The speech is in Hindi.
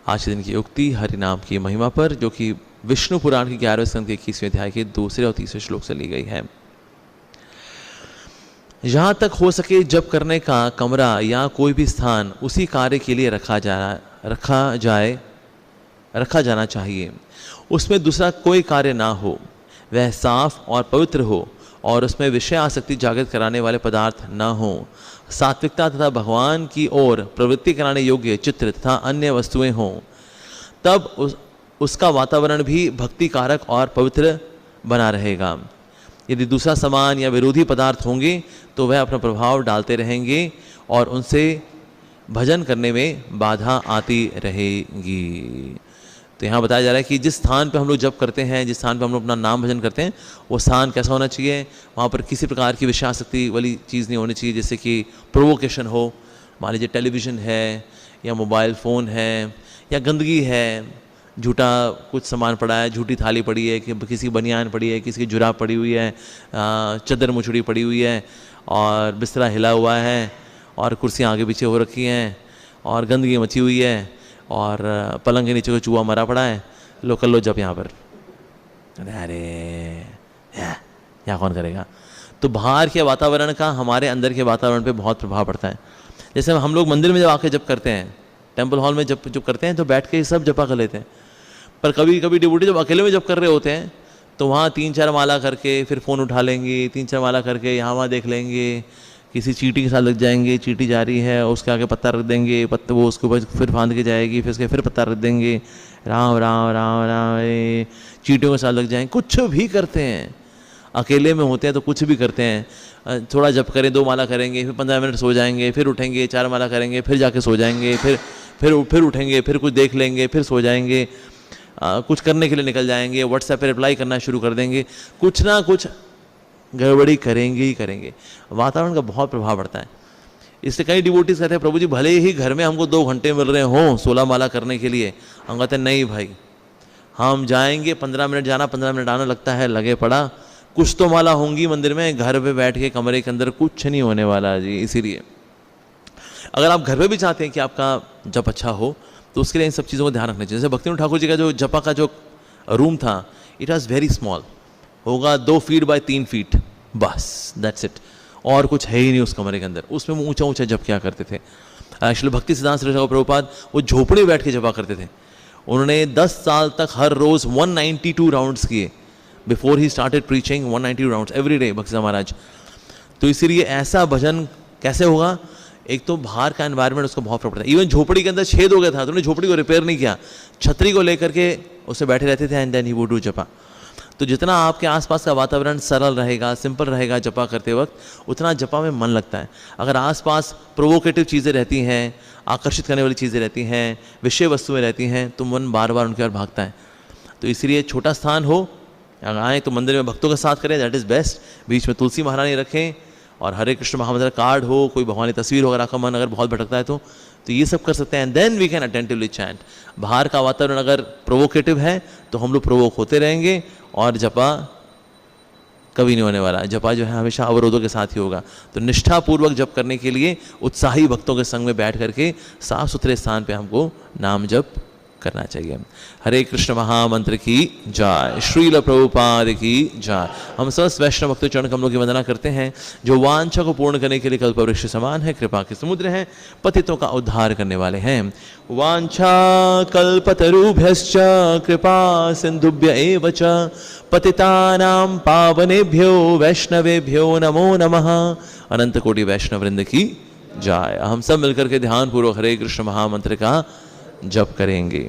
आज के दिन की उक्ति हरि नाम की महिमा पर, जो कि विष्णु पुराण के 11वें स्कंद के 21वें अध्याय के 2 और 3 श्लोक से ली गई है। जहाँ तक हो सके जप करने का कमरा या कोई भी स्थान उसी कार्य के लिए रखा जाना चाहिए। उसमें दूसरा कोई कार्य ना हो, वह साफ और पवित्र हो और उसमें विषय आसक्ति जागृत कराने वाले पदार्थ न हो। सात्विकता तथा भगवान की ओर प्रवृत्ति कराने योग्य चित्र तथा अन्य वस्तुएं हों। तब उसका वातावरण भी भक्ति कारक और पवित्र बना रहेगा। यदि दूसरा समान या विरोधी पदार्थ होंगे तो वह अपना प्रभाव डालते रहेंगे और उनसे भजन करने में बाधा आती रहेगी। तो यहाँ बताया जा रहा है कि जिस स्थान पे हम लोग जप करते हैं, जिस स्थान पे हम लोग अपना नाम भजन करते हैं, वो स्थान कैसा होना चाहिए? वहाँ पर किसी प्रकार की विषयासक्ति वाली चीज़ नहीं होनी चाहिए, जैसे कि प्रोवोकेशन हो। मान लीजिए टेलीविज़न है या मोबाइल फ़ोन है या गंदगी है, झूठा कुछ सामान पड़ा है, झूठी थाली पड़ी है, कि किसी की बनियान पड़ी है, किसी की जुराब पड़ी हुई है, चद्दर मुचड़ी पड़ी हुई है और बिस्तरा हिला हुआ है और कुर्सियाँ आगे पीछे हो रखी हैं और गंदगी मची हुई है और पलंग के नीचे को चूहा मरा पड़ा है। लो कर लो जब यहाँ पर, अरे यहाँ कौन करेगा? तो बाहर के वातावरण का हमारे अंदर के वातावरण पे बहुत प्रभाव पड़ता है। जैसे हम लोग मंदिर में जब आके जप करते हैं, टेम्पल हॉल में जब करते हैं तो बैठ के सब जपा कर लेते हैं, पर कभी कभी डिवोटी जब अकेले में जप कर रहे होते हैं तो वहाँ 3-4 माला करके फिर फ़ोन उठा लेंगे, 3-4 माला करके यहाँ वहाँ देख लेंगे, किसी चींटी के साथ लग जाएंगे, चींटी जा रही है उसके आगे पत्ता रख देंगे, पत्ता वो उसके ऊपर फिर फांद के जाएगी, फिर उसके फिर पत्ता रख देंगे, राम राम राम राम, चींटियों के साथ लग जाएंगे। कुछ भी करते हैं, अकेले में होते हैं तो कुछ भी करते हैं। थोड़ा जप करें, 2 माला करेंगे, फिर 15 मिनट सो जाएंगे, फिर उठेंगे, 4 माला करेंगे, फिर जाके सो जाएंगे, फिर उठेंगे, फिर कुछ देख लेंगे, फिर सो जाएंगे, कुछ करने के लिए निकल जाएंगे, व्हाट्सएप पे रिप्लाई करना शुरू कर देंगे, कुछ ना कुछ गड़बड़ी करेंगे ही करेंगे। वातावरण का बहुत प्रभाव पड़ता है। इससे कई डिवोटीज कहते हैं, प्रभु जी भले ही घर में हमको 2 घंटे मिल रहे हों 16 माला करने के लिए, हम कहते हैं नहीं भाई, हम जाएंगे, 15 मिनट जाना 15 मिनट आना लगता है, लगे पड़ा, कुछ तो माला होंगी मंदिर में, घर पे बैठ के कमरे के अंदर कुछ नहीं होने वाला जी। इसीलिए अगर आप घर पे भी चाहते हैं कि आपका जप अच्छा हो तो उसके लिए इन सब चीज़ों को ध्यान रखना चाहिए। जैसे भक्तिनाथ ठाकुर जी का जो जपा का जो रूम था, इट वॉज वेरी स्मॉल, होगा 2 फीट बाय 3 फीट, बस दैट्स इट, और कुछ है ही नहीं उस कमरे के अंदर। उसमें वो ऊंचा ऊंचा जप किया करते थे। एक्चुअली भक्ति सिद्धांत श्री ठाकुर प्रभुपाद वो झोपड़ी में बैठ के जपा करते थे। उन्होंने 10 साल तक हर रोज 192 राउंड्स किए before he started preaching, 192 rounds every day भक्ति महाराज। तो इसीलिए ऐसा भजन कैसे होगा? एक तो बाहर का एनवायरनमेंट उसको बहुत प्रॉब्लम था। इवन झोपड़ी के अंदर छेद हो गया था तो उन्होंने झोपड़ी को रिपेयर नहीं किया, छतरी को लेकर के उससे बैठे रहते थे and then he would do japa. तो जितना आपके आसपास का वातावरण सरल रहेगा, सिंपल रहेगा जपा करते वक्त, उतना जपा में मन लगता है। अगर आसपास प्रोवोकेटिव चीज़ें रहती हैं, आकर्षित करने वाली चीज़ें रहती हैं, विषय वस्तुएं रहती हैं, तो मन बार बार उनकी ओर भागता है। तो इसलिए छोटा स्थान हो, अगर आएँ तो मंदिर में भक्तों का साथ करें, दैट इज़ बेस्ट। बीच में तुलसी महारानी रखें और हरे कृष्ण महामंत्र कार्ड हो, कोई भगवान की तस्वीर हो, अगर आपका मन अगर बहुत भटकता है तो ये सब कर सकते हैं। And then we can attentively chant. बाहर का वातावरण अगर प्रोवोकेटिव है तो हम लोग प्रोवोक होते रहेंगे और जपा कभी नहीं होने वाला। जपा जो है हमेशा अवरोधों के साथ ही होगा। तो निष्ठापूर्वक जप करने के लिए उत्साही भक्तों के संग में बैठ करके साफ सुथरे स्थान पे हमको नाम जप करना चाहिए। हरे कृष्ण महामंत्र की जय, श्रील प्रभुपाद की जय। हम सब वैष्णव भक्तों चरण कमलों की वंदना करते हैं जो वांछा को पूर्ण करने के लिए कल्पवृक्ष समान है, कृपा के समुद्र हैं, पतितों का उद्धार करने वाले हैं। वांछा कल्पतरुभ्यश्च कृपा सिंधुभ्य एव च पतितानां पावनेभ्यो वैष्णवेभ्यो नमो नमः। अनंत कोटि वैष्णव वृंद की जय। हम सब मिलकर के ध्यान पूर्वक हरे कृष्ण महामंत्र का जप करेंगे।